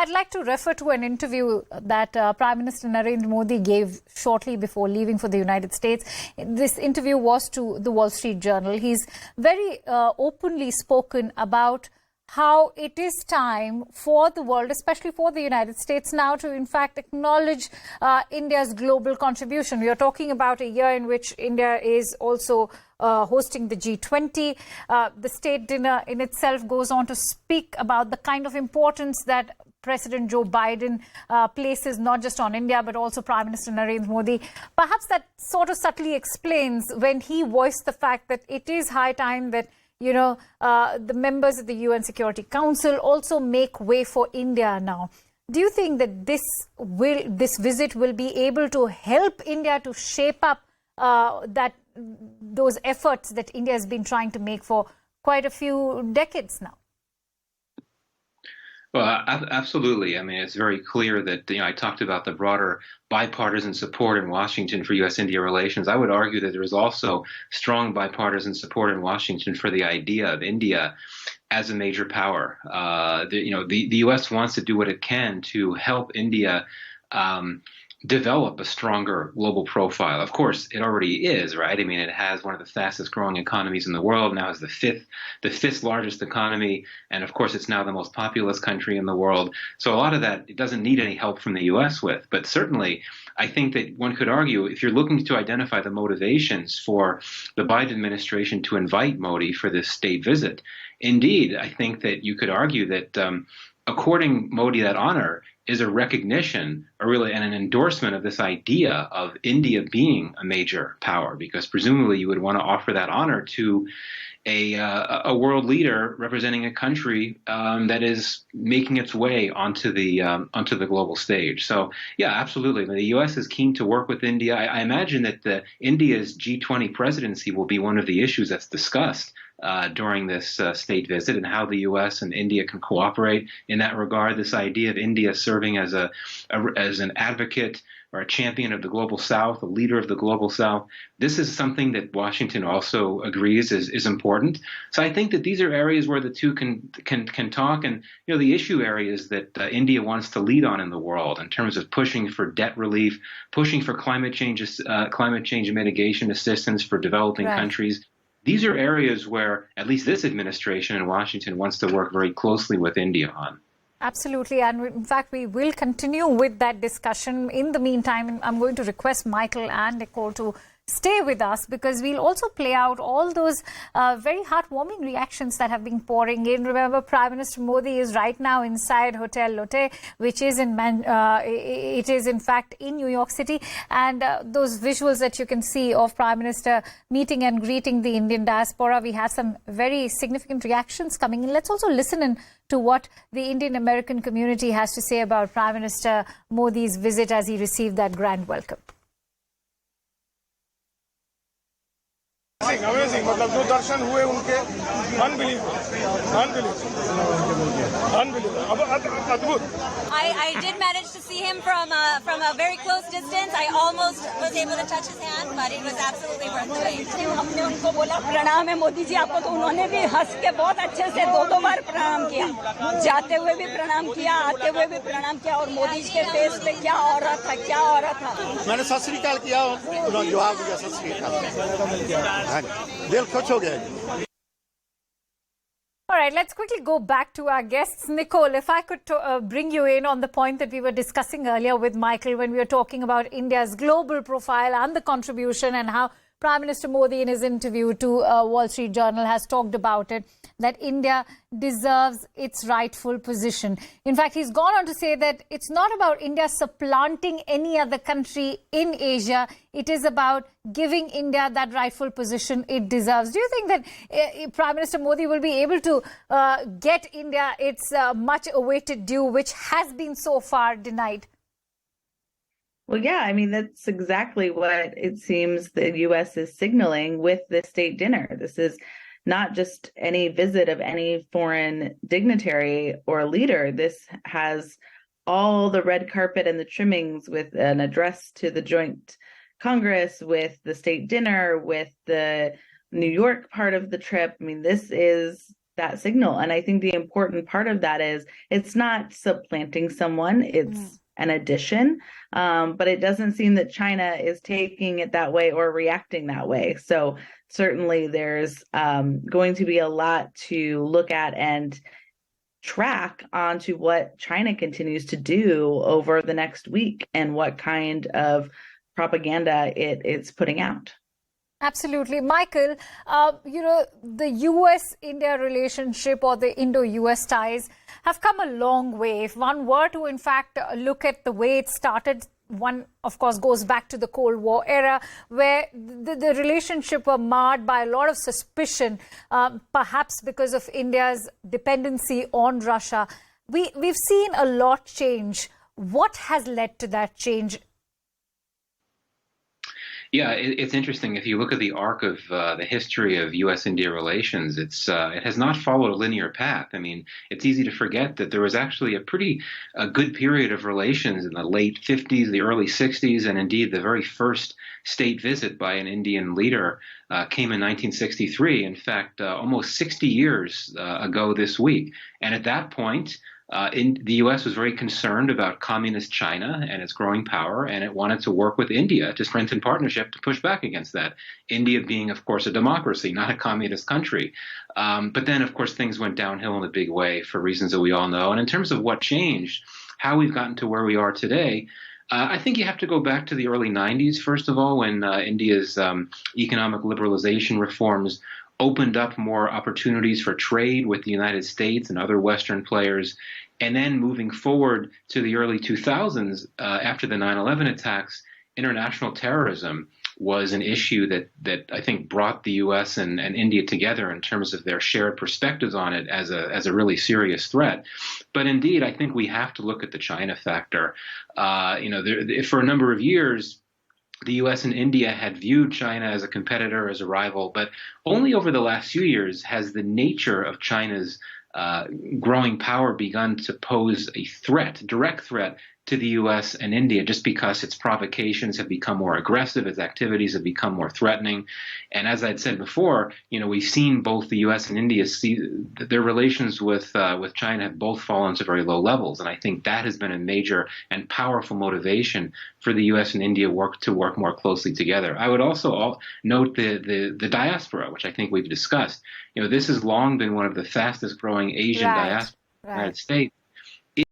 I'd like to refer to an interview that Prime Minister Narendra Modi gave shortly before leaving for the United States. This interview was to the Wall Street Journal. He's very openly spoken about how it is time for the world, especially for the United States now, to in fact acknowledge India's global contribution. We are talking about a year in which India is also hosting the G20. The state dinner in itself goes on to speak about the kind of importance that President Joe Biden places not just on India, but also Prime Minister Narendra Modi. Perhaps that sort of subtly explains when he voiced the fact that it is high time that the members of the UN Security Council also make way for India now. Do you think that this visit will be able to help India to shape up those efforts that India has been trying to make for quite a few decades now? Well, absolutely. I mean, it's very clear that, I talked about the broader bipartisan support in Washington for U.S.-India relations. I would argue that there is also strong bipartisan support in Washington for the idea of India as a major power. The U.S. wants to do what it can to help India develop a stronger global profile. Of course, it already is, right? I mean, it has one of the fastest growing economies in the world. Now it's the fifth largest economy. And of course, it's now the most populous country in the world. So a lot of that, it doesn't need any help from the U.S. with. But certainly, I think that one could argue, if you're looking to identify the motivations for the Biden administration to invite Modi for this state visit, indeed, I think that you could argue that according Modi that honor is a recognition, and an endorsement of this idea of India being a major power, because presumably you would want to offer that honor to a world leader representing a country that is making its way onto the global stage. So yeah, absolutely. The U.S. is keen to work with India. I imagine that India's G20 presidency will be one of the issues that's discussed during this state visit, and how the U.S. and India can cooperate in that regard. This idea of India serving as an advocate or a champion of the global South, a leader of the global South, this is something that Washington also agrees is important. So I think that these are areas where the two can talk, and the issue areas that India wants to lead on in the world in terms of pushing for debt relief, pushing for climate change mitigation assistance for developing countries. These are areas where at least this administration in Washington wants to work very closely with India on. Absolutely. And in fact, we will continue with that discussion. In the meantime, I'm going to request Michael and Nicole to stay with us, because we'll also play out all those very heartwarming reactions that have been pouring in. Remember, Prime Minister Modi is right now inside Hotel Lotte, which is it is in fact in New York City. And those visuals that you can see of Prime Minister meeting and greeting the Indian diaspora, we have some very significant reactions coming in. Let's also listen in to what the Indian American community has to say about Prime Minister Modi's visit as he received that grand welcome. Amazing. मतलब जो दर्शन हुए उनके unbelievable. अद्भुत. I did manage to see him from a very close distance. I almost was able to touch his hand, but it was absolutely worth the wait. हमने उनको बोला प्रणाम है मोदी जी आपको, तो उन्होंने भी हंस के बहुत अच्छे से दो बार प्रणाम किया. जाते हुए भी प्रणाम किया, आते हुए भी प्रणाम किया, और मोदी जी के फेस पे क्या औरत था. मैंने सत श्री अकाल किया, उन्होंने जवाब दिया सत श्री अकाल. दिल खुश हो गया. All right, let's quickly go back to our guests. Nicole, if I could bring you in on the point that we were discussing earlier with Michael when we were talking about India's global profile and the contribution, and how Prime Minister Modi in his interview to Wall Street Journal has talked about it, that India deserves its rightful position. In fact, he's gone on to say that it's not about India supplanting any other country in Asia. It is about giving India that rightful position it deserves. Do you think that Prime Minister Modi will be able to get India its much awaited due, which has been so far denied? Well, yeah, I mean, that's exactly what it seems the U.S. is signaling with this state dinner. This is not just any visit of any foreign dignitary or leader. This has all the red carpet and the trimmings, with an address to the joint Congress, with the state dinner, with the New York part of the trip. I mean, this is that signal. And I think the important part of that is it's not supplanting someone, it's an addition. But it doesn't seem that China is taking it that way or reacting that way. So certainly there's going to be a lot to look at and track onto what China continues to do over the next week and what kind of propaganda it's putting out. Absolutely. Michael, the US-India relationship or the Indo-US ties have come a long way. If one were to, in fact, look at the way it started, one, of course, goes back to the Cold War era, where the relationship were marred by a lot of suspicion, perhaps because of India's dependency on Russia. We've seen a lot change. What has led to that change? Yeah, it's interesting. If you look at the arc of the history of U.S.-India relations, it has not followed a linear path. I mean, it's easy to forget that there was actually a good period of relations in the late 50s, the early 60s, and indeed the very first state visit by an Indian leader came in 1963. In fact, almost 60 years ago this week. And at that point, the U.S. was very concerned about communist China and its growing power, and it wanted to work with India to strengthen partnership to push back against that. India being, of course, a democracy, not a communist country. But then, of course, things went downhill in a big way for reasons that we all know. And in terms of what changed, how we've gotten to where we are today, I think you have to go back to the early 90s, first of all, when India's economic liberalization reforms opened up more opportunities for trade with the United States and other Western players. And then moving forward to the early 2000s, after the 9/11 attacks, international terrorism was an issue that I think brought the U.S. and India together in terms of their shared perspectives on it as a really serious threat. But indeed, I think we have to look at the China factor. For a number of years, the U.S. and India had viewed China as a competitor, as a rival, but only over the last few years has the nature of China's growing power begun to pose a threat, direct threat, to the U.S. and India, just because its provocations have become more aggressive, its activities have become more threatening. And as I'd said before, we've seen both the U.S. and India see their relations with China have both fallen to very low levels. And I think that has been a major and powerful motivation for the U.S. and India to work more closely together. I would also note the diaspora, which I think we've discussed. This has long been one of the fastest growing Asian diasporas in the United States.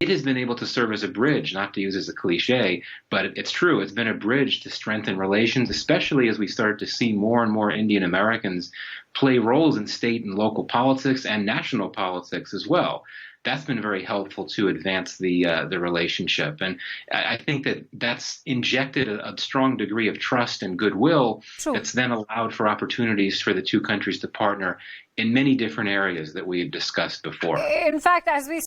It has been able to serve as a bridge, not to use as a cliche, but it's true. It's been a bridge to strengthen relations, especially as we started to see more and more Indian Americans play roles in state and local politics and national politics as well. That's been very helpful to advance the relationship. And I think that's injected a strong degree of trust and goodwill. True. That's then allowed for opportunities for the two countries to partner in many different areas that we had discussed before. In fact, as we